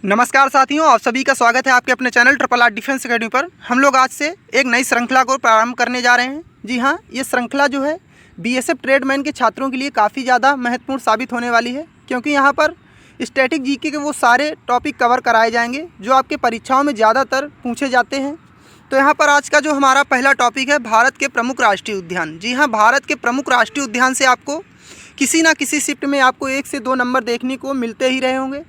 नमस्कार साथियों, आप सभी का स्वागत है आपके अपने channel triple R defence academy पर। हम लोग आज से एक नई श्रृंखला को प्रारंभ करने जा रहे हैं। जी हाँ, ये श्रृंखला जो है बीएसएफ ट्रेडमैन के छात्रों के लिए काफ़ी ज़्यादा महत्वपूर्ण साबित होने वाली है, क्योंकि यहाँ पर स्टैटिक जीके के वो सारे टॉपिक कवर कराए जाएंगे जो आपके परीक्षाओं में ज़्यादातर पूछे जाते हैं। तो यहाँ पर आज का जो हमारा पहला टॉपिक है भारत के प्रमुख राष्ट्रीय उद्यान। जी हाँ, भारत के प्रमुख राष्ट्रीय उद्यान से आपको किसी ना किसी शिफ्ट में आपको 1 से 2 नंबर देखने को मिलते ही रहे होंगे,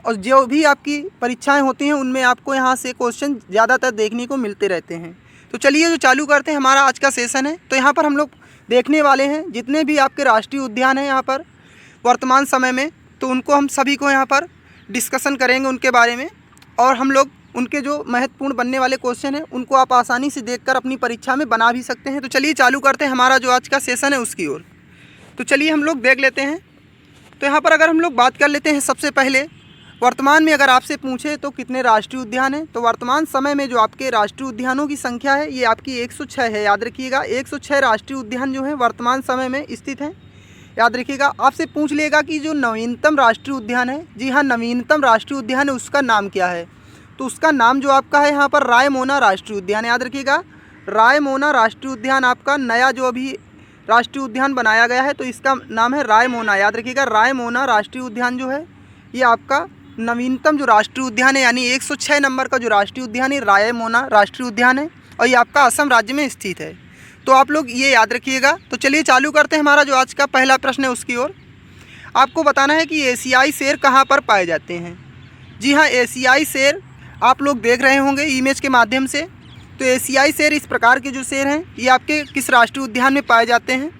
और जो भी आपकी परीक्षाएं होती हैं उनमें आपको यहाँ से क्वेश्चन ज़्यादातर देखने को मिलते रहते हैं। तो चलिए जो चालू करते हैं हमारा आज का सेशन है। तो यहाँ पर हम लोग देखने वाले हैं जितने भी आपके राष्ट्रीय उद्यान हैं यहाँ पर वर्तमान समय में, तो उनको हम सभी को यहाँ पर डिस्कशन करेंगे उनके बारे में, और हम लोग उनके जो महत्वपूर्ण बनने वाले क्वेश्चन हैं उनको आप आसानी से देखकर अपनी परीक्षा में बना भी सकते हैं। तो चलिए चालू करते हैं हमारा जो आज का सेशन है उसकी ओर। तो चलिए हम लोग देख लेते हैं। तो यहाँ पर अगर हम लोग बात कर लेते हैं सबसे पहले वर्तमान में, अगर आपसे पूछे तो कितने राष्ट्रीय उद्यान हैं, तो वर्तमान समय में जो आपके राष्ट्रीय उद्यानों की संख्या है ये आपकी 106 है। याद रखिएगा, 106 राष्ट्रीय उद्यान जो है वर्तमान समय में स्थित हैं। याद रखिएगा, आपसे पूछ लेगा कि जो नवीनतम राष्ट्रीय उद्यान है, जी हाँ नवीनतम राष्ट्रीय उद्यान है, उसका नाम क्या है। तो उसका नाम जो आपका है यहाँ पर रायमोना राष्ट्रीय उद्यान। याद रखिएगा, रायमोना राष्ट्रीय उद्यान आपका नया जो अभी राष्ट्रीय उद्यान बनाया गया है, तो इसका नाम है रायमोना। याद रखिएगा, रायमोना राष्ट्रीय उद्यान जो है ये आपका नवीनतम जो राष्ट्रीय उद्यान है, यानी 106 नंबर का जो राष्ट्रीय उद्यान है रायमोना राष्ट्रीय उद्यान है, और ये आपका असम राज्य में स्थित है। तो आप लोग ये याद रखिएगा। तो चलिए चालू करते हैं हमारा जो आज का पहला प्रश्न है उसकी ओर। आपको बताना है कि एशियाई शेर कहाँ पर पाए जाते हैं। जी हाँ, एशियाई शेर आप लोग देख रहे होंगे इमेज के माध्यम से। तो एशियाई शेर इस प्रकार के जो शेर हैं ये आपके किस राष्ट्रीय उद्यान में पाए जाते हैं।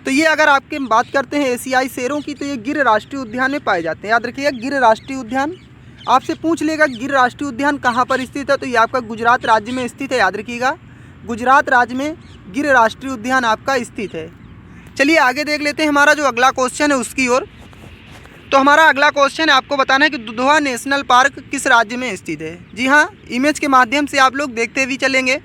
तो ये अगर आपके बात करते हैं एशियाई शेरों की, तो ये गिर राष्ट्रीय उद्यान में पाए जाते हैं। याद रखिएगा, गिर राष्ट्रीय उद्यान आपसे पूछ लेगा गिर राष्ट्रीय उद्यान कहाँ पर स्थित है, तो ये आपका गुजरात राज्य में स्थित है। याद रखिएगा, गुजरात राज्य में गिर राष्ट्रीय उद्यान आपका स्थित है। चलिए आगे देख लेते हैं हमारा जो अगला क्वेश्चन है उसकी ओर। तो हमारा अगला क्वेश्चन है, आपको बताना है कि दुधवा नेशनल पार्क किस राज्य में स्थित है। जी हाँ, इमेज के माध्यम से आप लोग देखते भी चलेंगे।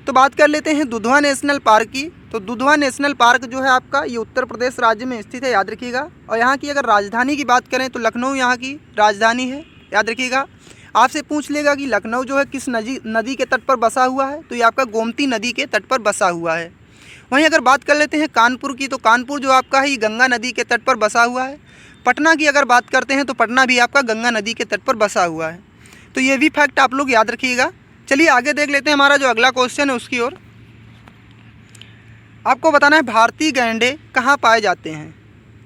तो बात कर लेते हैं दुधवा नेशनल पार्क की। तो दुधवा नेशनल पार्क जो है आपका ये उत्तर प्रदेश राज्य में स्थित है। याद रखिएगा, और यहाँ की अगर राजधानी की बात करें तो लखनऊ यहाँ की राजधानी है। याद रखिएगा, आपसे पूछ लेगा कि लखनऊ जो है किस नदी के तट पर बसा हुआ है, तो ये आपका गोमती नदी के तट पर बसा हुआ है। वहीं अगर बात कर लेते हैं कानपुर की, तो कानपुर जो आपका है ये गंगा नदी के तट पर बसा हुआ है। पटना की अगर बात करते हैं तो पटना भी आपका गंगा नदी के तट पर बसा हुआ है। तो ये भी फैक्ट आप लोग याद रखिएगा। चलिए आगे देख लेते हैं हमारा जो अगला क्वेश्चन है उसकी ओर। आपको बताना है भारतीय गैंडे कहाँ पाए जाते हैं।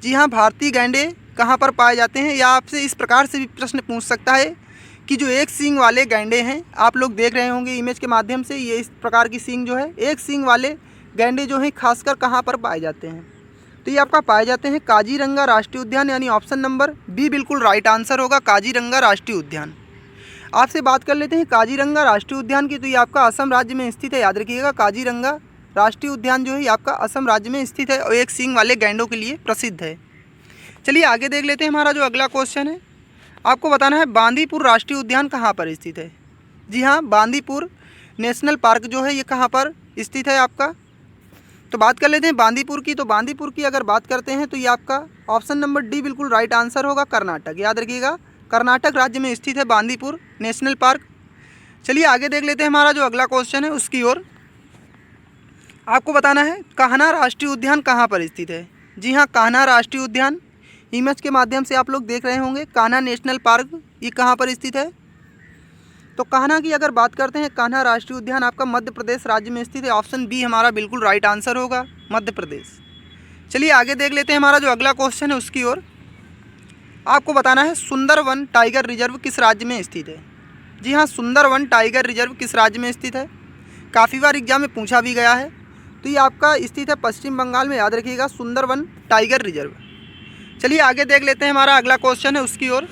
जी हाँ, भारतीय गैंडे कहाँ पर पाए जाते हैं, या आपसे इस प्रकार से भी प्रश्न पूछ सकता है कि जो एक सींग वाले गैंडे हैं, आप लोग देख रहे होंगे इमेज के माध्यम से, ये इस प्रकार की सींग जो है एक सींग वाले गैंडे जो हैं खासकर कहाँ पर पाए जाते हैं। तो ये आपका पाए जाते हैं काजीरंगा राष्ट्रीय उद्यान, यानी ऑप्शन नंबर बी बिल्कुल राइट आंसर होगा, काजीरंगा राष्ट्रीय उद्यान। आपसे बात कर लेते हैं काजीरंगा राष्ट्रीय उद्यान की। तो ये आपका असम राज्य में स्थित है। याद रखिएगा, काजीरंगा राष्ट्रीय उद्यान जो है ये आपका असम राज्य में स्थित है और एक सींग वाले गैंडों के लिए प्रसिद्ध है। चलिए आगे देख लेते हैं हमारा जो अगला क्वेश्चन है। आपको बताना है बांदीपुर राष्ट्रीय उद्यान कहाँ पर स्थित है। जी हाँ, बांदीपुर नेशनल पार्क जो है ये कहाँ पर स्थित है आपका। तो बात कर लेते हैं बांदीपुर की। तो बांदीपुर की अगर बात करते हैं तो ये आपका ऑप्शन नंबर डी बिल्कुल राइट आंसर होगा, कर्नाटक। याद रखिएगा, कर्नाटक राज्य में स्थित है बांदीपुर नेशनल पार्क। चलिए आगे देख लेते हैं हमारा जो अगला क्वेश्चन है उसकी ओर। आपको बताना है कान्हा राष्ट्रीय उद्यान कहाँ पर स्थित है। जी हाँ, कान्हा राष्ट्रीय उद्यान इमेज के माध्यम से आप लोग देख रहे होंगे, कान्हा नेशनल पार्क ये कहाँ पर स्थित है। तो कान्हा की अगर बात करते हैं, कान्हा राष्ट्रीय उद्यान आपका मध्य प्रदेश राज्य में स्थित है। ऑप्शन बी हमारा बिल्कुल राइट आंसर होगा, मध्य प्रदेश। चलिए आगे देख लेते हैं हमारा जो अगला क्वेश्चन है उसकी ओर। आपको बताना है सुंदरवन टाइगर रिजर्व किस राज्य में स्थित है। जी हाँ, सुंदरवन टाइगर रिजर्व किस राज्य में स्थित है, काफ़ी बार एग्जाम में पूछा भी गया है। तो ये आपका स्थित है पश्चिम बंगाल में। याद रखिएगा, सुंदरवन टाइगर रिजर्व। चलिए आगे देख लेते हैं हमारा अगला क्वेश्चन है उसकी ओर।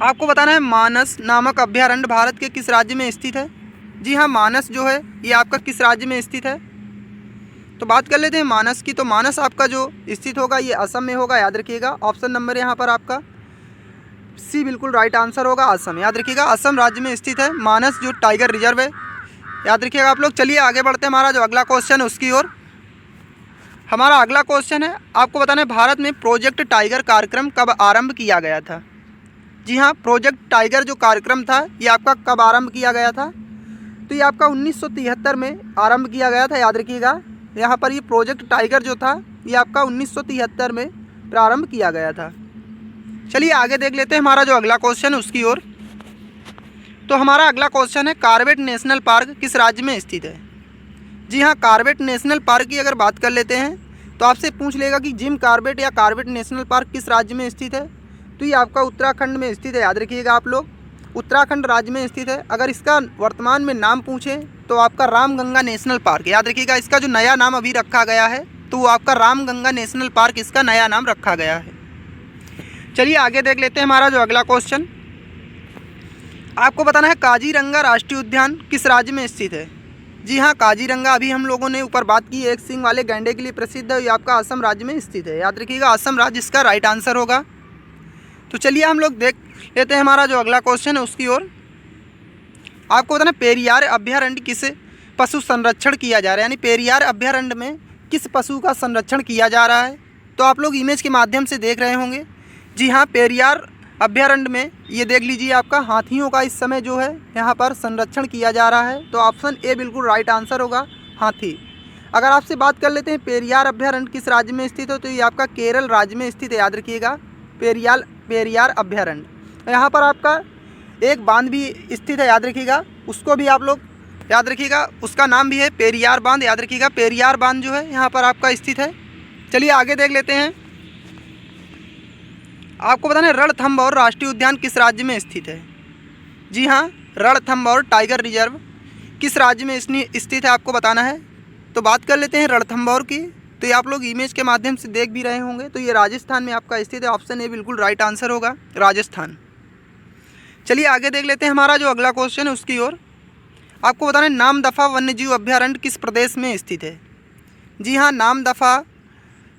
आपको बताना है मानस नामक अभ्यारण्य भारत के किस राज्य में स्थित है। जी हाँ, मानस जो है ये आपका किस राज्य में स्थित है। तो बात कर लेते हैं मानस की। तो मानस आपका जो स्थित होगा ये असम में होगा। याद रखिएगा, ऑप्शन नंबर यहाँ पर आपका सी बिल्कुल राइट आंसर होगा, असम। याद रखिएगा, असम राज्य में स्थित है मानस जो टाइगर रिजर्व है। याद रखिएगा आप लोग। चलिए आगे बढ़ते हैं हमारा जो अगला क्वेश्चन है उसकी ओर। हमारा अगला क्वेश्चन है, आपको बताना है भारत में प्रोजेक्ट टाइगर कार्यक्रम कब आरंभ किया गया था। जी हाँ, प्रोजेक्ट टाइगर जो कार्यक्रम था ये आपका कब आरंभ किया गया था? तो ये आपका 1973 में आरंभ किया गया था, याद रखिएगा। यहाँ पर ये प्रोजेक्ट टाइगर जो था ये आपका 1973 में प्रारंभ किया गया था। चलिए आगे देख लेते हैं हमारा जो अगला क्वेश्चन है उसकी ओर। तो हमारा अगला क्वेश्चन है, कॉर्बेट नेशनल पार्क किस राज्य में स्थित है? जी हाँ, कॉर्बेट नेशनल पार्क की अगर बात कर लेते हैं तो आपसे पूछ लेगा कि जिम कॉर्बेट या कॉर्बेट नेशनल पार्क किस राज्य में स्थित है? तो ये आपका उत्तराखंड में स्थित है, याद रखिएगा आप लोग, उत्तराखंड राज्य में स्थित है। अगर इसका वर्तमान में नाम पूछें तो आपका रामगंगा नेशनल पार्क, याद रखिएगा इसका जो नया नाम अभी रखा गया है तो वो आपका रामगंगा नेशनल पार्क इसका नया नाम रखा गया है। चलिए आगे देख लेते हैं हमारा जो अगला क्वेश्चन। आपको बताना है काजीरंगा राष्ट्रीय उद्यान किस राज्य में स्थित है? जी हाँ, काजीरंगा अभी हम लोगों ने ऊपर बात की, एक सींग वाले गैंडे के लिए प्रसिद्ध है, ये आपका असम राज्य में स्थित है, याद रखिएगा असम राज्य इसका राइट आंसर होगा। तो चलिए हम लोग देख लेते हैं हमारा जो अगला क्वेश्चन है उसकी ओर। आपको बताना पेरियार अभ्यारण्य किस पशु संरक्षण किया जा रहा है, यानी पेरियार अभ्यारण्य में किस पशु का संरक्षण किया जा रहा है? तो आप लोग इमेज के माध्यम से देख रहे होंगे। जी हाँ, पेरियार अभ्यारण्य में ये देख लीजिए आपका हाथियों का इस समय जो है यहाँ पर संरक्षण किया जा रहा है। तो ऑप्शन ए बिल्कुल राइट आंसर होगा, हाथी। अगर आपसे बात कर लेते हैं पेरियार अभ्यारण्य किस राज्य में स्थित है, तो ये आपका केरल राज्य में स्थित है, याद रखिएगा पेरियार अभ्यारण्य। यहाँ पर आपका एक बांध भी स्थित है, याद रखिएगा, उसको भी आप लोग याद रखिएगा, उसका नाम भी है पेरियार बांध, याद रखिएगा पेरियार बांध जो है यहाँ पर आपका स्थित है। चलिए आगे देख लेते हैं। आपको बताना है रणथंभौर राष्ट्रीय उद्यान किस राज्य में स्थित है? जी हाँ, रणथंभौर टाइगर रिजर्व किस राज्य में स्थित है आपको बताना है। तो बात कर लेते हैं रणथंभौर की। तो ये आप लोग इमेज के माध्यम से देख भी रहे होंगे, तो ये राजस्थान में आपका स्थित है, ऑप्शन ए बिल्कुल राइट आंसर होगा, राजस्थान। चलिए आगे देख लेते हैं हमारा जो अगला क्वेश्चन है उसकी ओर। आपको बताना है नामदफा वन्यजीव अभ्यारण्य किस प्रदेश में स्थित है? जी हाँ, नामदफा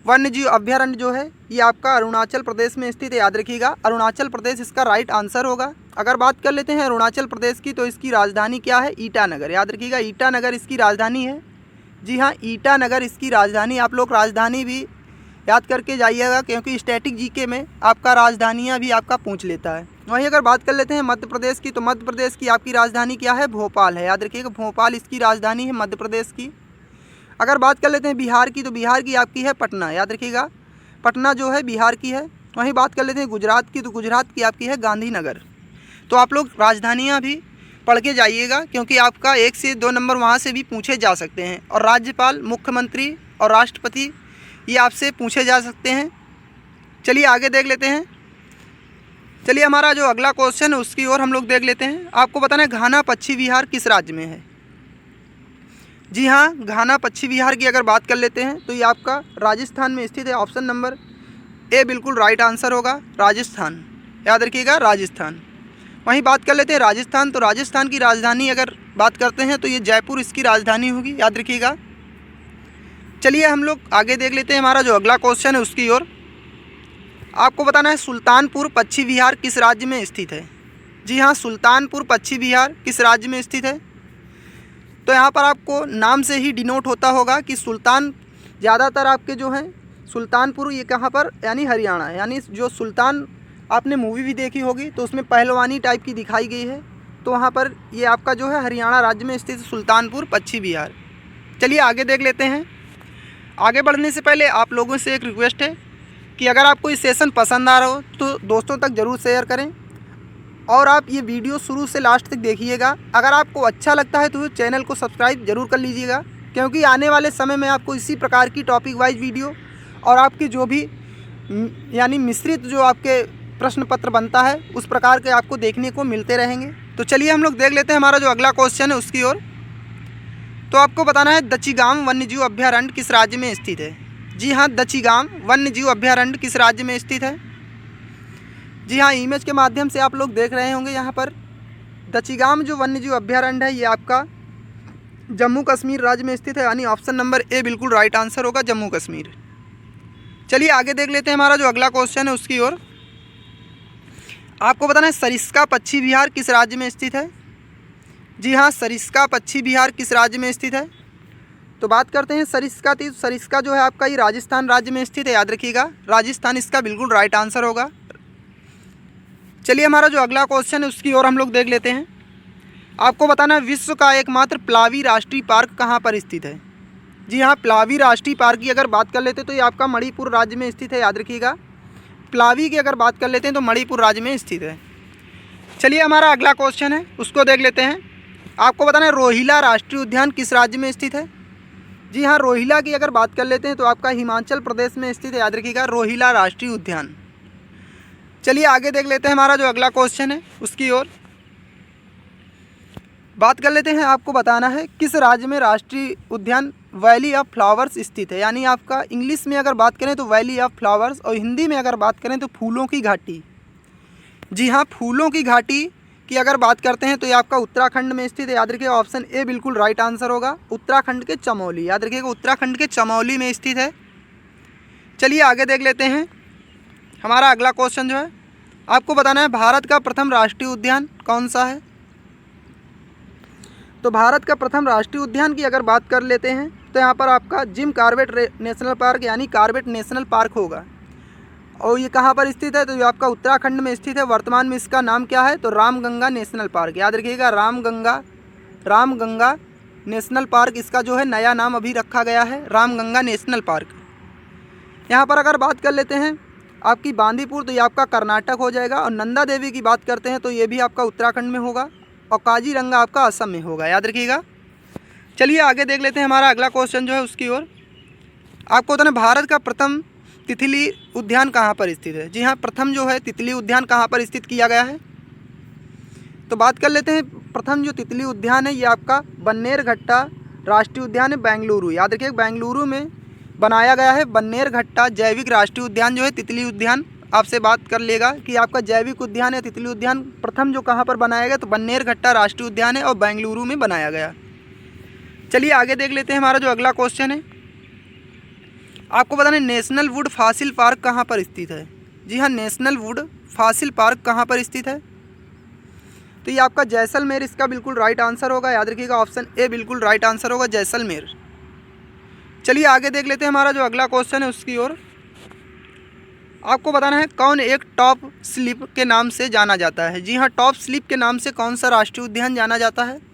वन्यजीव अभ्यारण्य जो है ये आपका अरुणाचल प्रदेश में स्थित है, याद रखिएगा अरुणाचल प्रदेश इसका राइट आंसर होगा। अगर बात कर लेते हैं अरुणाचल प्रदेश की, तो इसकी राजधानी क्या है? ईटानगर, याद रखिएगा ईटानगर इसकी राजधानी है। जी हाँ, ईटानगर इसकी राजधानी। आप लोग राजधानी भी याद करके जाइएगा, क्योंकि स्टैटिक जीके में आपका राजधानियाँ भी आपका पूछ लेता है। वहीं अगर बात कर लेते हैं मध्य प्रदेश की, तो मध्य प्रदेश की आपकी राजधानी क्या है? भोपाल है, याद रखिएगा भोपाल इसकी राजधानी है मध्य प्रदेश की। अगर बात कर लेते हैं बिहार की, तो बिहार की आपकी है पटना, याद रखिएगा पटना जो है बिहार की है। वहीं बात कर लेते हैं गुजरात की, तो गुजरात की आपकी है गांधीनगर। तो आप लोग राजधानियाँ भी पढ़ के जाइएगा, क्योंकि आपका 1 से 2 नंबर वहाँ से भी पूछे जा सकते हैं। और राज्यपाल, मुख्यमंत्री और राष्ट्रपति ये आपसे पूछे जा सकते हैं। चलिए आगे देख लेते हैं। चलिए हमारा जो अगला क्वेश्चन है उसकी ओर हम लोग देख लेते हैं। आपको बताना है घाना पक्षी विहार किस राज्य में है? जी हाँ, घाना पक्षी विहार की अगर बात कर लेते हैं तो ये आपका राजस्थान में स्थित है, ऑप्शन नंबर ए बिल्कुल राइट आंसर होगा, राजस्थान, याद रखिएगा राजस्थान। वहीं बात कर लेते हैं राजस्थान, तो राजस्थान की राजधानी अगर बात करते हैं तो ये जयपुर इसकी राजधानी होगी, याद रखिएगा। चलिए हम लोग आगे देख लेते हैं हमारा जो अगला क्वेश्चन है उसकी ओर। आपको बताना है सुल्तानपुर पक्षी विहार किस राज्य में स्थित है? जी हाँ, सुल्तानपुर पक्षी विहार किस राज्य में स्थित है? तो यहाँ पर आपको नाम से ही डिनोट होता होगा कि सुल्तान, ज़्यादातर आपके जो हैं सुल्तानपुर ये कहाँ पर, यानी हरियाणा, यानी जो सुल्तान आपने मूवी भी देखी होगी तो उसमें पहलवानी टाइप की दिखाई गई है, तो वहाँ पर ये आपका जो है हरियाणा राज्य में स्थित सुल्तानपुर पक्षी विहार। चलिए आगे देख लेते हैं। आगे बढ़ने से पहले आप लोगों से एक रिक्वेस्ट है कि अगर आपको इस सेशन पसंद आ रहा हो तो दोस्तों तक ज़रूर शेयर करें, और आप ये वीडियो शुरू से लास्ट तक देखिएगा। अगर आपको अच्छा लगता है तो चैनल को सब्सक्राइब जरूर कर लीजिएगा, क्योंकि आने वाले समय में आपको इसी प्रकार की टॉपिक वाइज वीडियो और आपकी जो भी यानी मिश्रित जो आपके प्रश्न पत्र बनता है उस प्रकार के आपको देखने को मिलते रहेंगे। तो चलिए हम लोग देख लेते हैं हमारा जो अगला क्वेश्चन है उसकी ओर। तो आपको बताना है दचिगाम वन्यजीव अभ्यारण्य किस राज्य में स्थित है? जी हाँ, दचिगाम वन्यजीव अभ्यारण्य किस राज्य में स्थित है? जी हाँ, इमेज के माध्यम से आप लोग देख रहे होंगे यहाँ पर दचिगाम जो वन्यजीव अभ्यारण्य है ये आपका जम्मू कश्मीर राज्य में स्थित है, यानी ऑप्शन नंबर ए बिल्कुल राइट आंसर होगा, जम्मू कश्मीर। चलिए आगे देख लेते हैं हमारा जो अगला क्वेश्चन है उसकी ओर। आपको बताना है सरिस्का पक्षी विहार किस राज्य में स्थित है? जी हाँ, सरिस्का पक्षी विहार किस राज्य में स्थित है? तो बात करते हैं सरिस्का की। सरिस्का जो है आपका ये राजस्थान राज्य में स्थित है, याद रखिएगा राजस्थान इसका बिल्कुल राइट आंसर होगा। चलिए हमारा जो अगला क्वेश्चन है उसकी ओर हम लोग देख लेते हैं। आपको बताना है विश्व का एकमात्र प्लावी राष्ट्रीय पार्क कहाँ पर स्थित है। जी हाँ, प्लावी राष्ट्रीय पार्क की अगर बात कर लेते हैं तो ये आपका मणिपुर राज्य में स्थित है, याद रखिएगा। प्लावी की अगर बात कर लेते हैं तो मणिपुर राज्य में स्थित है। चलिए हमारा अगला क्वेश्चन है उसको देख लेते हैं। आपको बताना है रोहिला राष्ट्रीय उद्यान किस राज्य में स्थित है। जी हाँ, रोहिला की अगर बात कर लेते हैं तो आपका हिमाचल प्रदेश में स्थित है, याद रखिएगा, रोहिला राष्ट्रीय उद्यान। चलिए आगे देख लेते हैं हमारा जो अगला क्वेश्चन है उसकी ओर बात कर लेते हैं। आपको बताना है किस राज्य में राष्ट्रीय उद्यान वैली ऑफ फ्लावर्स स्थित है। यानी आपका इंग्लिश में अगर बात करें तो वैली ऑफ फ्लावर्स और हिंदी में अगर बात करें तो फूलों की घाटी। जी हाँ, फूलों की घाटी की अगर बात करते हैं तो ये आपका उत्तराखंड में स्थित है, याद रखिएगा। ऑप्शन ए बिल्कुल राइट आंसर होगा, उत्तराखंड के चमोली, याद रखिएगा, उत्तराखंड के चमोली में स्थित है। चलिए आगे देख लेते हैं हमारा अगला क्वेश्चन जो है। आपको बताना है भारत का प्रथम राष्ट्रीय उद्यान कौन सा है। तो भारत का प्रथम राष्ट्रीय उद्यान की अगर बात कर लेते हैं तो यहाँ पर आपका जिम कॉर्बेट नेशनल पार्क यानी कॉर्बेट नेशनल पार्क होगा। और ये कहाँ पर स्थित है तो ये आपका उत्तराखंड में स्थित है। वर्तमान में इसका नाम क्या है तो रामगंगा नेशनल पार्क, याद रखिएगा, रामगंगा नेशनल पार्क इसका जो है नया नाम अभी रखा गया है, रामगंगा नेशनल पार्क। यहाँ पर अगर बात कर लेते हैं आपकी बांदीपुर तो ये आपका कर्नाटक हो जाएगा। और नंदा देवी की बात करते हैं तो ये भी आपका उत्तराखंड में होगा। और काजीरंगा आपका असम में होगा, याद रखिएगा। चलिए आगे देख लेते हैं हमारा अगला क्वेश्चन जो है उसकी ओर। आपको बताना भारत का प्रथम तितली उद्यान कहाँ पर स्थित है। जी हाँ, प्रथम जो है तितली उद्यान कहाँ पर स्थित किया गया है तो बात कर लेते हैं। प्रथम जो तितली उद्यान है ये आपका बन्नेरघट्टा राष्ट्रीय उद्यान है, बेंगलुरु, याद रखिए, बेंगलुरु में बनाया गया है। बन्नेरघट्टा जैविक राष्ट्रीय उद्यान जो है तितली उद्यान आपसे बात कर लेगा कि आपका जैविक उद्यान है तितली उद्यान प्रथम जो कहाँ पर बनाया गया तो बन्नेरघट्टा राष्ट्रीय उद्यान है और बेंगलुरु में बनाया गया। चलिए आगे देख लेते हैं हमारा जो अगला क्वेश्चन है। आपको बताना है नेशनल वुड फॉसिल पार्क कहाँ पर स्थित है। जी हाँ, नेशनल वुड फॉसिल पार्क कहाँ पर स्थित है तो ये आपका जैसलमेर इसका बिल्कुल राइट आंसर होगा, याद रखिएगा, ऑप्शन ए बिल्कुल राइट आंसर होगा, जैसलमेर। चलिए आगे देख लेते हैं हमारा जो अगला क्वेश्चन है उसकी ओर। आपको बताना है कौन एक टॉप स्लिप के नाम से जाना जाता है। जी हाँ, टॉप स्लिप के नाम से कौन सा राष्ट्रीय उद्यान जाना जाता है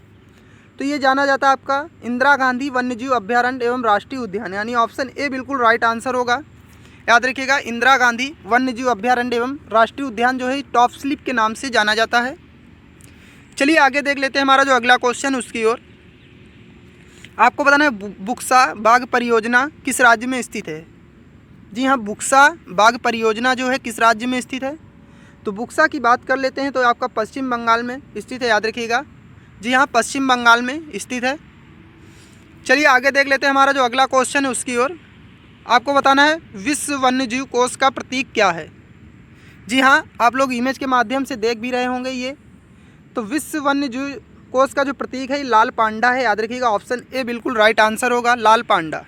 तो ये जाना जाता है आपका इंदिरा गांधी वन्यजीव अभ्यारण्य एवं राष्ट्रीय उद्यान, यानी ऑप्शन ए बिल्कुल राइट आंसर होगा, याद रखिएगा, इंदिरा गांधी वन्यजीव अभ्यारण्य एवं राष्ट्रीय उद्यान जो है टॉप स्लिप के नाम से जाना जाता है। चलिए आगे देख लेते हैं हमारा जो अगला क्वेश्चन उसकी ओर। आपको बताना है बुक्सा बाग परियोजना किस राज्य में स्थित है। जी हाँ, बुक्सा बाग परियोजना जो है किस राज्य में स्थित है तो बुक्सा की बात कर लेते हैं तो आपका पश्चिम बंगाल में स्थित है, याद रखिएगा। जी हाँ, पश्चिम बंगाल में स्थित है। चलिए आगे देख लेते हैं हमारा जो अगला क्वेश्चन है उसकी ओर। आपको बताना है विश्व वन्यजीव कोष का प्रतीक क्या है। जी हाँ, आप लोग इमेज के माध्यम से देख भी रहे होंगे ये तो विश्व वन्यजीव कोष का जो प्रतीक है ये लाल पांडा है, याद रखिएगा, ऑप्शन ए बिल्कुल राइट आंसर होगा, लाल पांडा।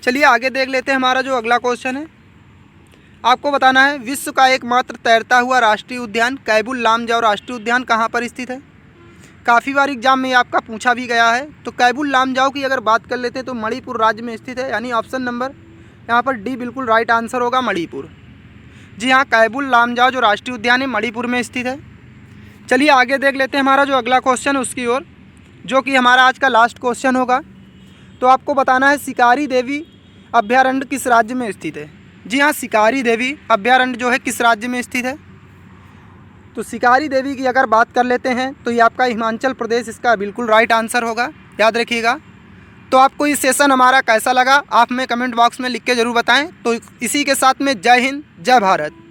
चलिए आगे देख लेते हैं हमारा जो अगला क्वेश्चन है। आपको बताना है विश्व का एकमात्र तैरता हुआ राष्ट्रीय उद्यान कैबुल लामजाओ राष्ट्रीय उद्यान कहाँ पर स्थित है। काफ़ी बार एग्जाम में आपका पूछा भी गया है तो कैबुल लामजाओ की अगर बात कर लेते हैं तो मणिपुर राज्य में स्थित है, यानी ऑप्शन नंबर यहाँ पर डी बिल्कुल राइट आंसर होगा, मणिपुर। जी हाँ, कैबुल लामजाओ जो राष्ट्रीय उद्यान है मणिपुर में स्थित है। चलिए आगे देख लेते हैं हमारा जो अगला क्वेश्चन है उसकी ओर, जो कि हमारा आज का लास्ट क्वेश्चन होगा। तो आपको बताना है शिकारी देवी अभ्यारण्य किस राज्य में स्थित है। जी हाँ, शिकारी देवी अभ्यारण्य जो है किस राज्य में स्थित है तो शिकारी देवी की अगर बात कर लेते हैं तो ये आपका हिमाचल प्रदेश इसका बिल्कुल राइट आंसर होगा, याद रखिएगा। तो आपको ये सेशन हमारा कैसा लगा आप हमें कमेंट बॉक्स में लिख के ज़रूर बताएं। तो इसी के साथ में जय हिंद, जय भारत।